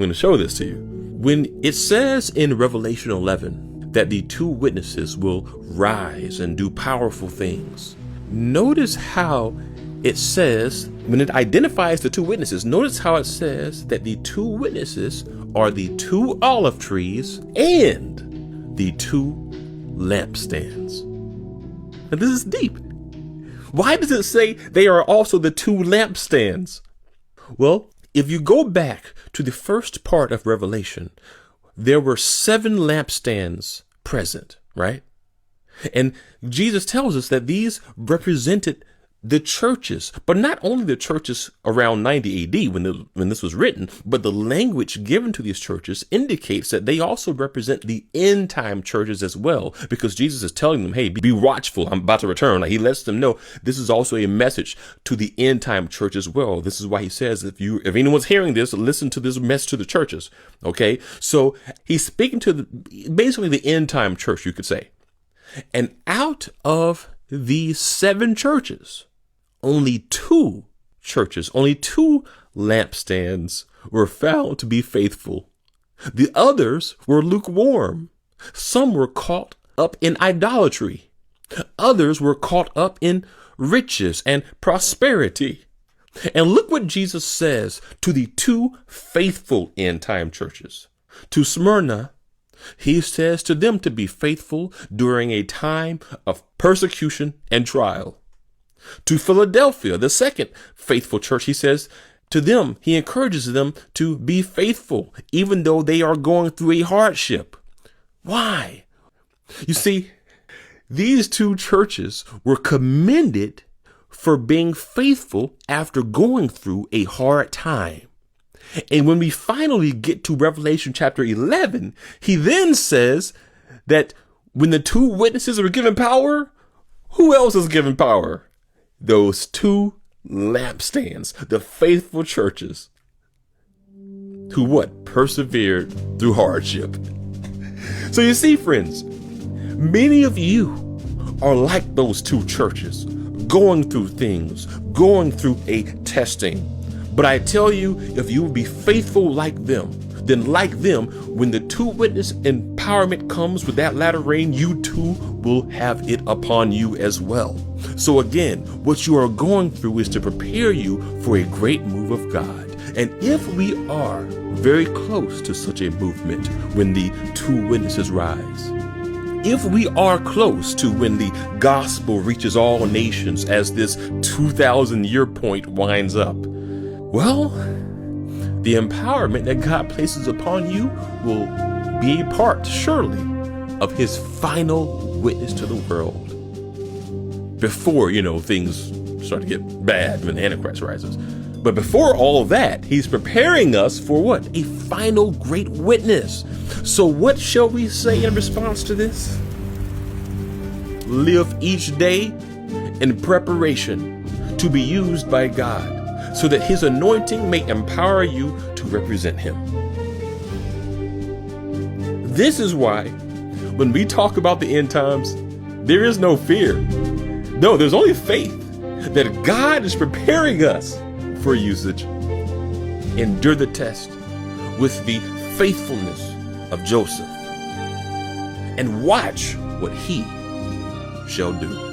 going to show this to you. When it says in Revelation 11 that the two witnesses will rise and do powerful things, notice how it says, when it identifies the two witnesses, notice how it says that the two witnesses are the two olive trees and the two lampstands. Now this is deep. Why does it say they are also the two lampstands? Well, if you go back to the first part of Revelation, there were 7 lampstands present, right? And Jesus tells us that these represented the churches, but not only the churches around 90 AD when this was written, but the language given to these churches indicates that they also represent the end time churches as well, because Jesus is telling them, hey, be watchful, I'm about to return. Like, he lets them know this is also a message to the end time church as well. This is why he says, if anyone's hearing this, listen to this message to the churches. Okay. So he's speaking to basically the end time church, you could say. And out of these 7 churches, only 2 lampstands were found to be faithful. The others were lukewarm. Some were caught up in idolatry. Others were caught up in riches and prosperity. And look what Jesus says to the 2 faithful end time churches. To Smyrna, he says to them to be faithful during a time of persecution and trial. To Philadelphia, the second faithful church, he says to them, he encourages them to be faithful, even though they are going through a hardship. Why? You see, these 2 churches were commended for being faithful after going through a hard time. And when we finally get to Revelation chapter 11, he then says that when the 2 witnesses were given power, who else is given power? Those 2 lampstands, the faithful churches who what? Persevered through hardship. So you see, friends, many of you are like those 2 churches, going through things, going through a testing. But I tell you, if you will be faithful like them, then like them, when the 2 witness empowerment comes with that latter rain, you too will have it upon you as well. So again, what you are going through is to prepare you for a great move of God. And if we are very close to such a movement when the 2 witnesses rise, if we are close to when the gospel reaches all nations as this 2,000-year point winds up, well, the empowerment that God places upon you will be a part, surely, of his final witness to the world. Before, things start to get bad when the Antichrist rises. But before all that, he's preparing us for what? A final great witness. So what shall we say in response to this? Live each day in preparation to be used by God, so that his anointing may empower you to represent him. This is why when we talk about the end times, there is no fear. No, there's only faith that God is preparing us for usage. Endure the test with the faithfulness of Joseph and watch what he shall do.